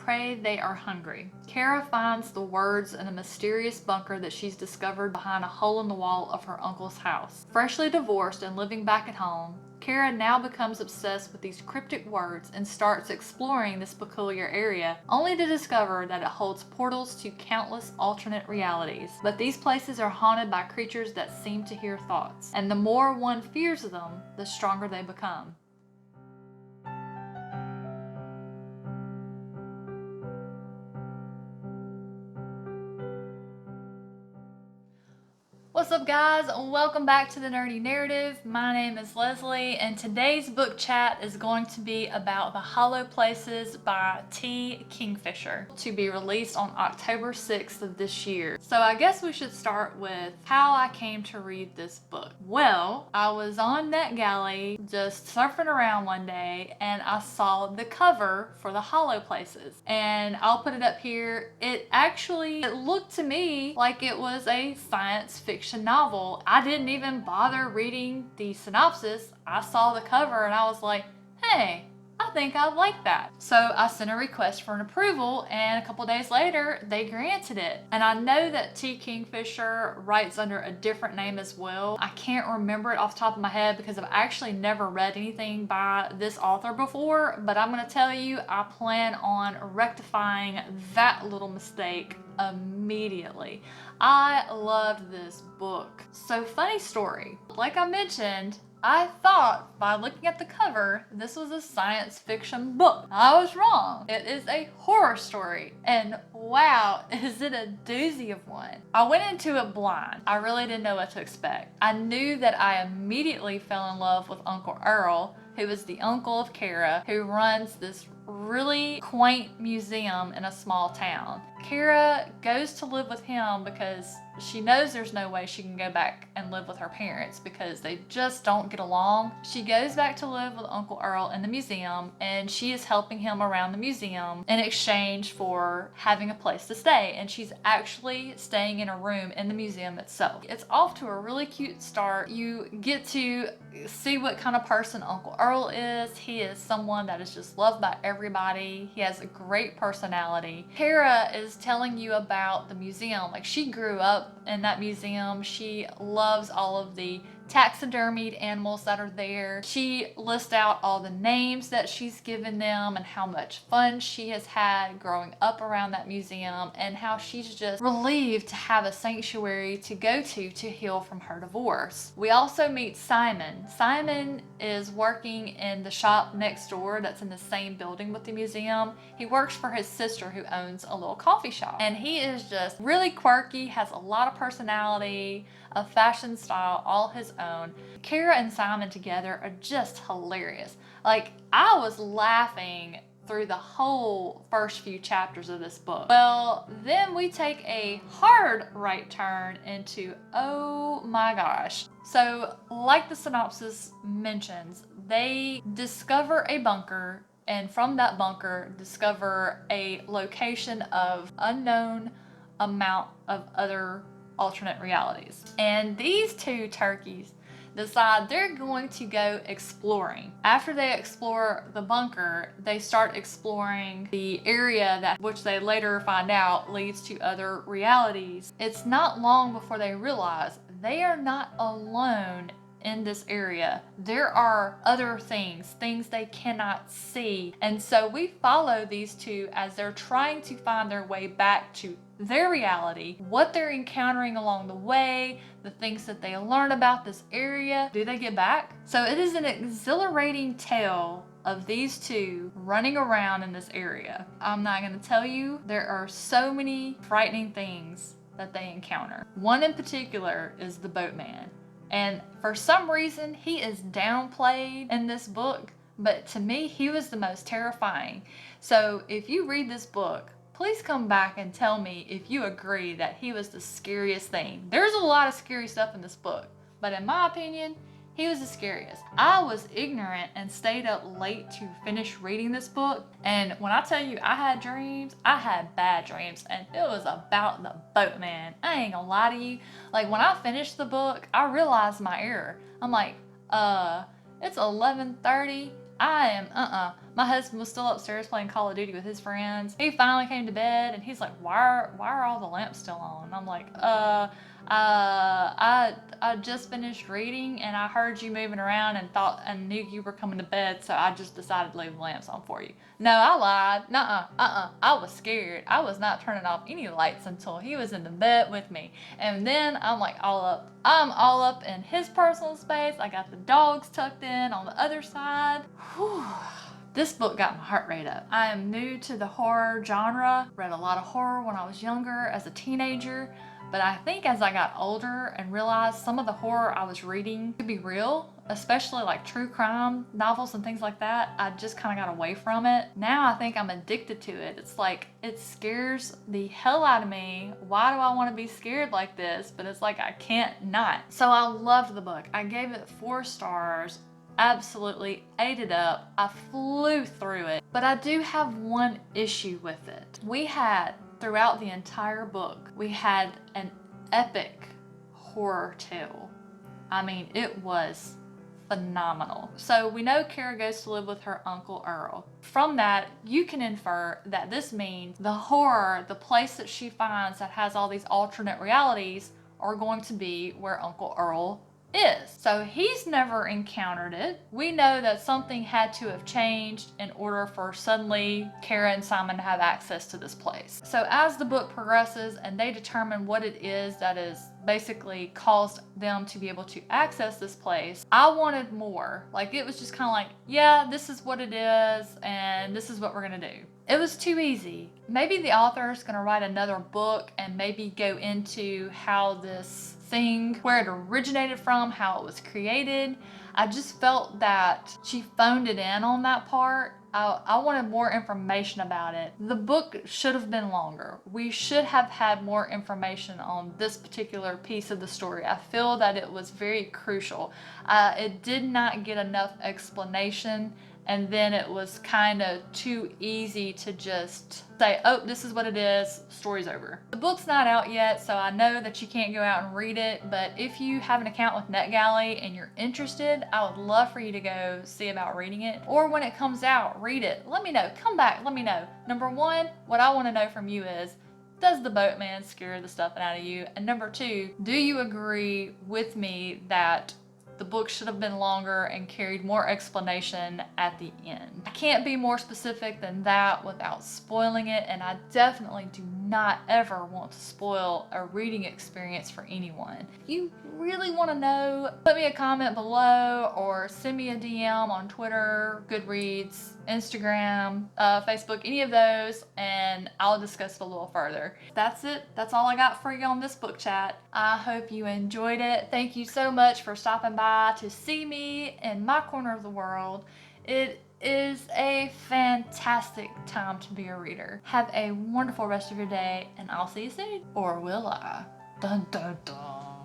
prey, they are hungry. Kara finds the words in a mysterious bunker that she's discovered behind a hole in the wall of her uncle's house. Freshly divorced and living back at home, Kara now becomes obsessed with these cryptic words and starts exploring this peculiar area, only to discover that it holds portals to countless alternate realities. But these places are haunted by creatures that seem to hear thoughts, and the more one fears them, the stronger they become. What's up, guys? Welcome back to the Nerdy Narrative. My name is Leslie, and today's book chat is going to be about The Hollow Places by T. Kingfisher, to be released on October 6th of this year. So I guess we should start with how I came to read this book. Well, I was on NetGalley just surfing around one day, and I saw the cover for The Hollow Places, and I'll put it up here. It looked to me like it was a science fiction novel. I didn't even bother reading the synopsis. I saw the cover and I was like, hey, I think I like that. So I sent a request for an approval, and a couple days later they granted it. And I know that T. Kingfisher writes under a different name as well. I can't remember it off the top of my head because I've actually never read anything by this author before, but I'm going to tell you, I plan on rectifying that little mistake immediately. I loved this book. So, funny story. Like I mentioned, I thought by looking at the cover, this was a science fiction book. I was wrong. It is a horror story, and wow, is it a doozy of one. I went into it blind. I really didn't know what to expect. I knew that I immediately fell in love with Uncle Earl, who is the uncle of Kara, who runs this really quaint museum in a small town. Kara goes to live with him because she knows there's no way she can go back and live with her parents because they just don't get along. She goes back to live with Uncle Earl in the museum, and she is helping him around the museum in exchange for having a place to stay. And she's actually staying in a room in the museum itself. It's off to a really cute start. You get to see what kind of person Uncle Earl is. He is someone that is just loved by everybody. He has a great personality. Kara is telling you about the museum. Like, she grew up in that museum. She loves all of the taxidermied animals that are there. She lists out all the names that she's given them and how much fun she has had growing up around that museum, and how she's just relieved to have a sanctuary to go to heal from her divorce. We also meet Simon. Simon is working in the shop next door that's in the same building with the museum. He works for his sister, who owns a little coffee shop, and he is just really quirky, has a lot of personality, a fashion style all his own. Kara and Simon together are just hilarious. Like, I was laughing through the whole first few chapters of this book. Well, then we take a hard right turn into, oh my gosh. So, like the synopsis mentions, they discover a bunker, and from that bunker discover a location of unknown amount of other alternate realities. And these two turkeys decide they're going to go exploring. After they explore the bunker, they start exploring the area that, which they later find out, leads to other realities. It's not long before they realize they are not alone in this area. There are other things they cannot see. And so we follow these two as they're trying to find their way back to their reality, what they're encountering along the way, the things that they learn about this area. Do they get back? So it is an exhilarating tale of these two running around in this area. I'm not going to tell you, there are so many frightening things that they encounter. One in particular is the boatman. And for some reason, he is downplayed in this book, but to me, he was the most terrifying. So if you read this book, please come back and tell me if you agree that he was the scariest thing. There's a lot of scary stuff in this book, but in my opinion, he was the scariest. I was ignorant and stayed up late to finish reading this book. And when I tell you I had dreams, I had bad dreams, and it was about the boatman. I ain't gonna lie to you. Like, when I finished the book, I realized my error. I'm like, it's 11:30. I am, My husband was still upstairs playing Call of Duty with his friends. He finally came to bed and he's like, why are all the lamps still on? And I'm like, I just finished reading and I heard you moving around and knew you were coming to bed, so I just decided to leave the lamps on for you. No, I lied. Nuh-uh. I was scared. I was not turning off any lights until he was in the bed with me. And then I'm like I'm all up in his personal space. I got the dogs tucked in on the other side. Whew. This book got my heart rate up. I am new to the horror genre. Read a lot of horror when I was younger as a teenager, but I think as I got older and realized some of the horror I was reading could be real, especially like true crime novels and things like that, I just kind of got away from it. Now I think I'm addicted to it. It's like, it scares the hell out of me. Why do I want to be scared like this? But it's like I can't not. So I loved the book. I gave it 4 stars. Absolutely ate it up. I flew through it. But I do have one issue with it. We had, throughout the entire book, we had an epic horror tale. I mean, it was phenomenal. So we know Kara goes to live with her Uncle Earl. From that, you can infer that this means the horror, the place that she finds that has all these alternate realities, are going to be where Uncle Earl is. So he's never encountered it. We know that something had to have changed in order for suddenly Kara and Simon to have access to this place. So as the book progresses and they determine what it is that is basically caused them to be able to access this place, I wanted more. Like, it was just kind of like, yeah, this is what it is and this is what we're gonna do. It was too easy. Maybe the author is gonna write another book and maybe go into how this thing, where it originated from, how it was created. I just felt that she phoned it in on that part. I wanted more information about it. The book should have been longer. We should have had more information on this particular piece of the story. I feel that it was very crucial. It did not get enough explanation, and then it was kind of too easy to just say, oh, this is what it is, story's over. The book's not out yet, so I know that you can't go out and read it, but if you have an account with NetGalley and you're interested, I would love for you to go see about reading it. Or when it comes out, read it. Let me know. Come back, let me know. Number 1, what I want to know from you is, does the boatman scare the stuffing out of you? And number 2, do you agree with me that the book should have been longer and carried more explanation at the end? I can't be more specific than that without spoiling it, and I definitely do not ever want to spoil a reading experience for anyone. If you really want to know, put me a comment below or send me a DM on Twitter, Goodreads, Instagram, Facebook, any of those, and I'll discuss it a little further. That's it. That's all I got for you on this book chat. I hope you enjoyed it. Thank you so much for stopping by to see me in my corner of the world. It is a fantastic time to be a reader. Have a wonderful rest of your day, and I'll see you soon. Or will I? Dun dun dun.